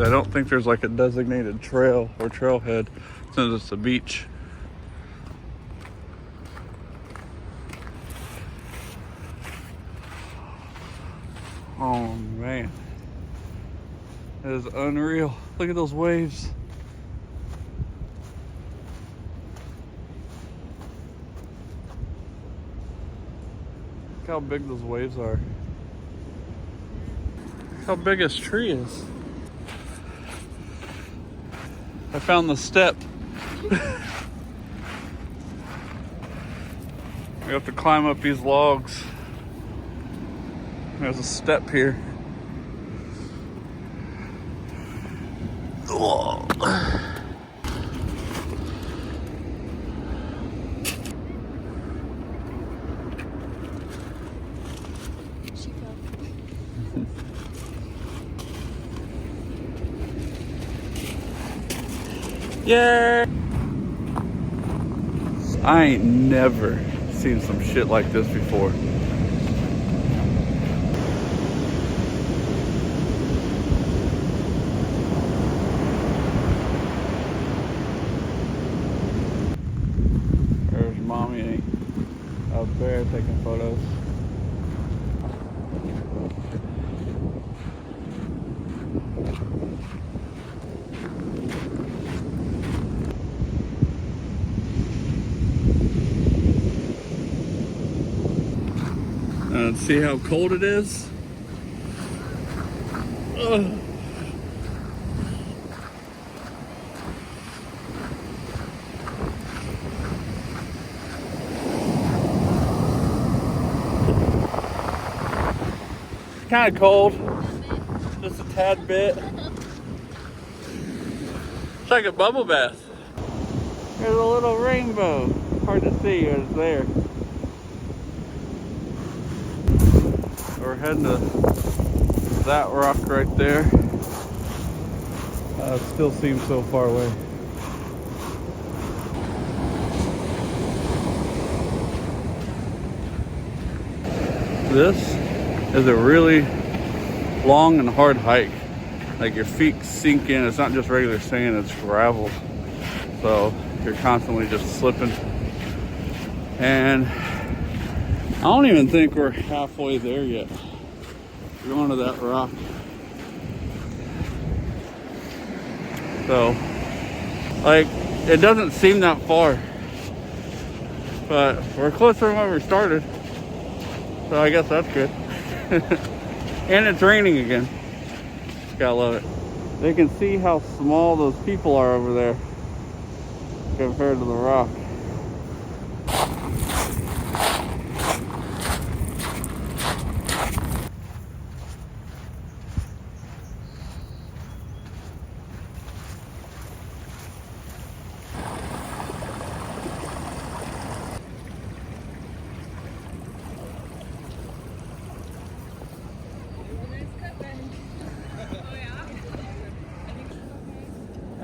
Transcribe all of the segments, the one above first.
I don't think there's like a designated trail or trailhead since it's a beach. Oh man, it is unreal. Look at those waves. Look how big those waves are. Look how big this tree is. I found the step. We have to climb up these logs. There's a step here. Whoa. Yeah. I ain't never seen some shit like this before. There's mommy out there taking photos. See how cold it is? Ugh. Kind of cold, just a tad bit. It's like a bubble bath. There's a little rainbow. Hard to see, but it's there. We're heading to that rock right there. It still seems so far away. This is a really long and hard hike. Like your feet sink in. It's not just regular sand, it's gravel. So you're constantly just slipping. And I don't even think we're halfway there yet. We're going to that rock. So, like, it doesn't seem that far. But we're closer than where we started. So I guess that's good. And it's raining again. Gotta love it. They can see how small those people are over there compared to the rock.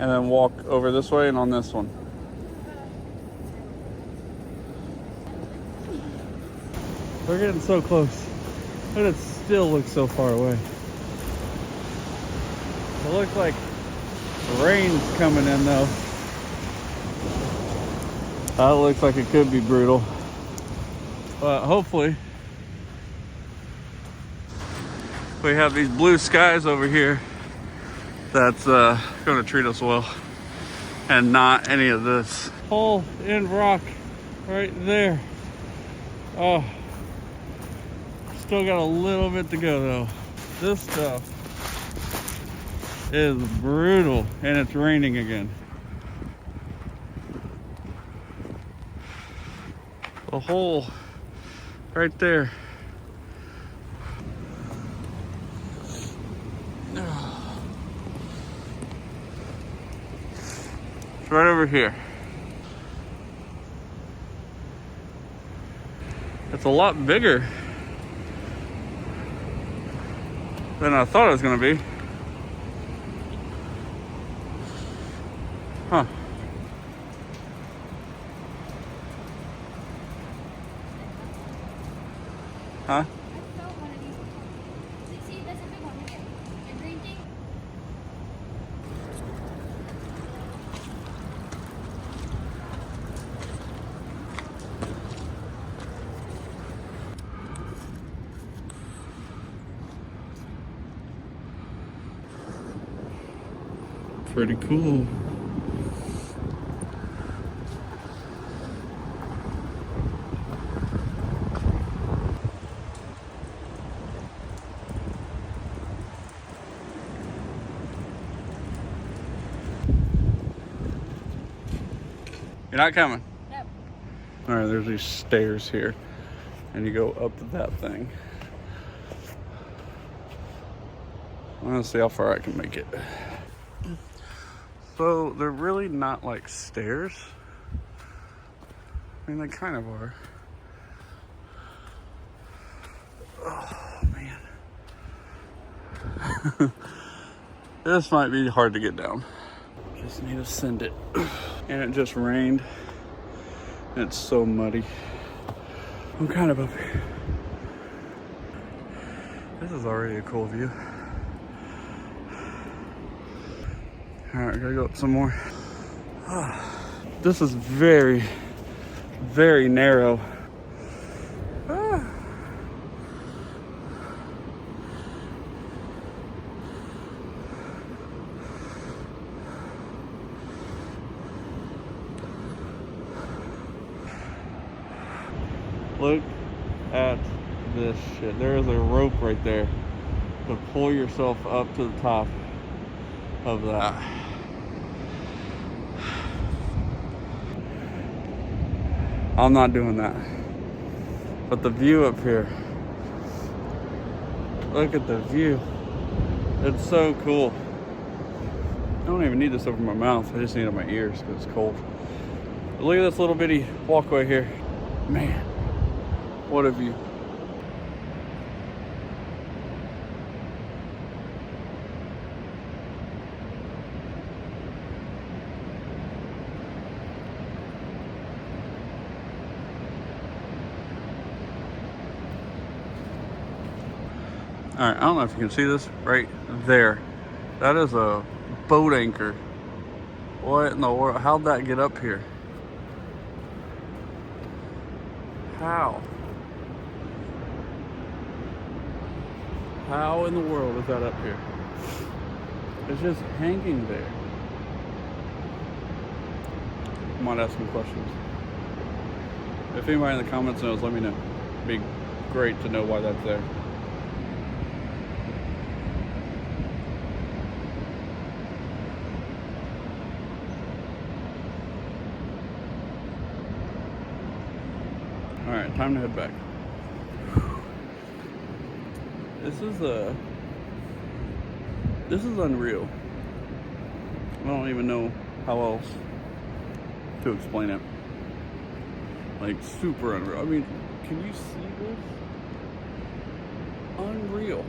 And then walk over this way and on this one. We're getting so close, but it still looks so far away. It looks like rain's coming in though. That looks like it could be brutal, but hopefully we have these blue skies over here. That's going to treat us well, and not any of this. Hole in rock right there. Oh, still got a little bit to go though. This stuff is brutal, and it's raining again. The hole right there. Right over here. It's a lot bigger than I thought it was going to be. Huh. Huh? pretty cool. You're not coming? No. All right, there's these stairs here, and you go up to that thing. I'm gonna see how far I can make it. So they're really not like stairs. I mean, they kind of are. Oh man. This might be hard to get down. Just need to send it. And it just rained. And it's so muddy. I'm kind of up here. This is already a cool view. All right, gotta go up some more. This is very, very narrow. Look at this shit. There is a rope right there to pull yourself up to the top of that. I'm not doing that. But the view up here. Look at the view. It's so cool. I don't even need this over my mouth. I just need it on my ears because it's cold. But look at this little bitty walkway here. Man, what a view. All right, I don't know if you can see this right there. That is a boat anchor. What in the world? How'd that get up here? How? How in the world is that up here? It's just hanging there. I might ask some questions. If anybody in the comments knows, let me know. It'd be great to know why that's there. All right, time to head back. This is unreal. I don't even know how else to explain it. Like, super unreal. I mean, can you see this? Unreal.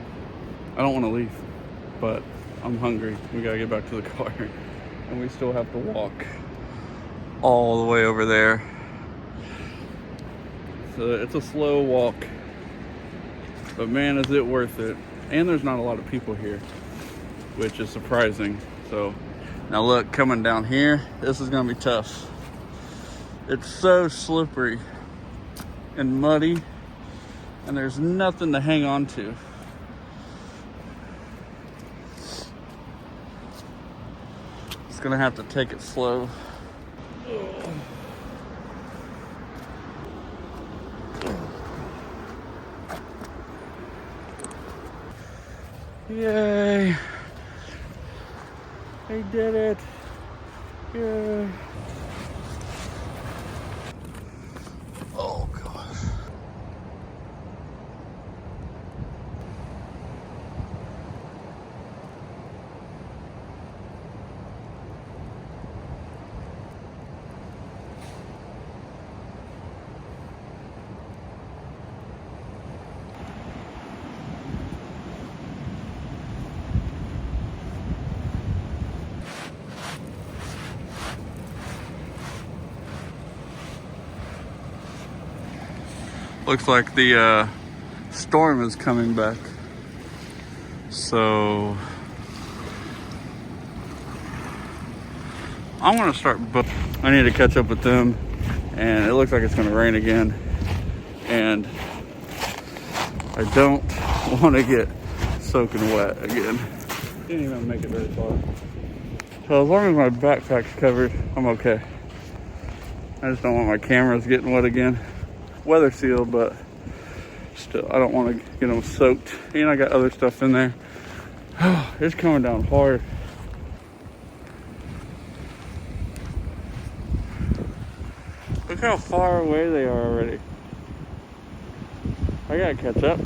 I don't want to leave, but I'm hungry. We gotta get back to the car, and we still have to walk all the way over there. So it's a slow walk, but man, is it worth it. And there's not a lot of people here, which is surprising. So now look, coming down here, this is gonna be tough. It's so slippery and muddy, and there's nothing to hang on to. Just gonna have to take it slow. Yay! I did it! Yay! Oh gosh. Looks like the storm is coming back. So I want to start, but I need to catch up with them, and it looks like it's going to rain again, and I don't want to get soaking wet again. Didn't even make it very far. So as long as my backpack's covered, I'm okay. I just don't want my cameras getting wet again. Weather sealed, but still, I don't want to get them soaked. And I got other stuff in there. It's coming down hard. Look how far away they are already. I gotta catch up.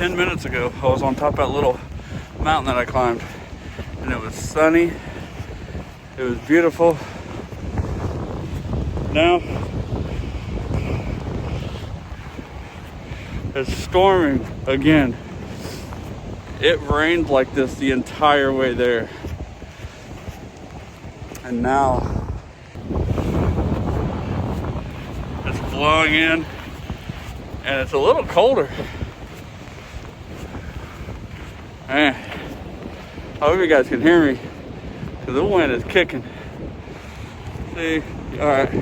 Minutes ago, I was on top of that little mountain that I climbed, and it was sunny. It was beautiful. Now it's storming again. It rained like this the entire way there, and now it's blowing in, and it's a little colder. Man, I hope you guys can hear me, because the wind is kicking. See, all right,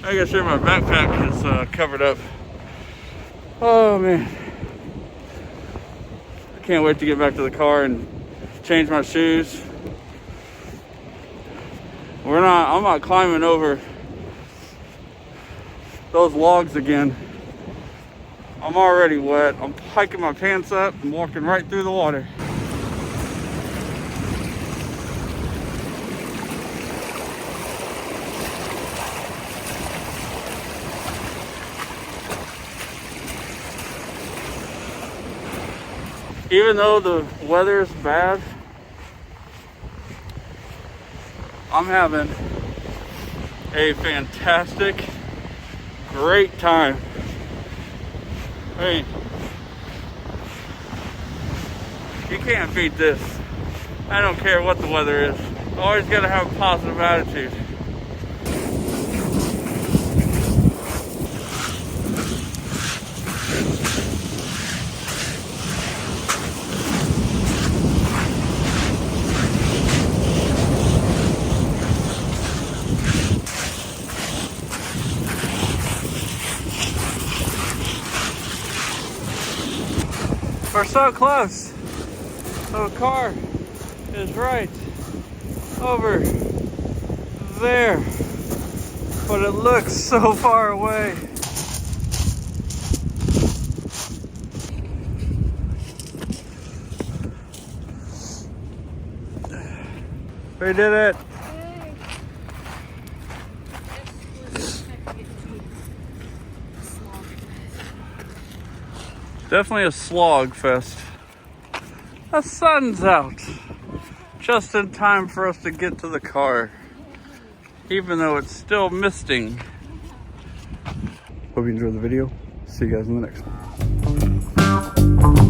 I gotta sure my backpack is covered up. Oh man, I can't wait to get back to the car and change my shoes. I'm not climbing over those logs again. I'm already wet. I'm hiking my pants up and walking right through the water. Even though the weather is bad, I'm having a fantastic, great time. Hey, you can't beat this. I don't care what the weather is. Always gotta have a positive attitude. We're so close. The car is right over there, but it looks so far away. We did it. Definitely a slog fest. The sun's out. Just in time for us to get to the car. Even though it's still misting. Hope you enjoyed the video. See you guys in the next one.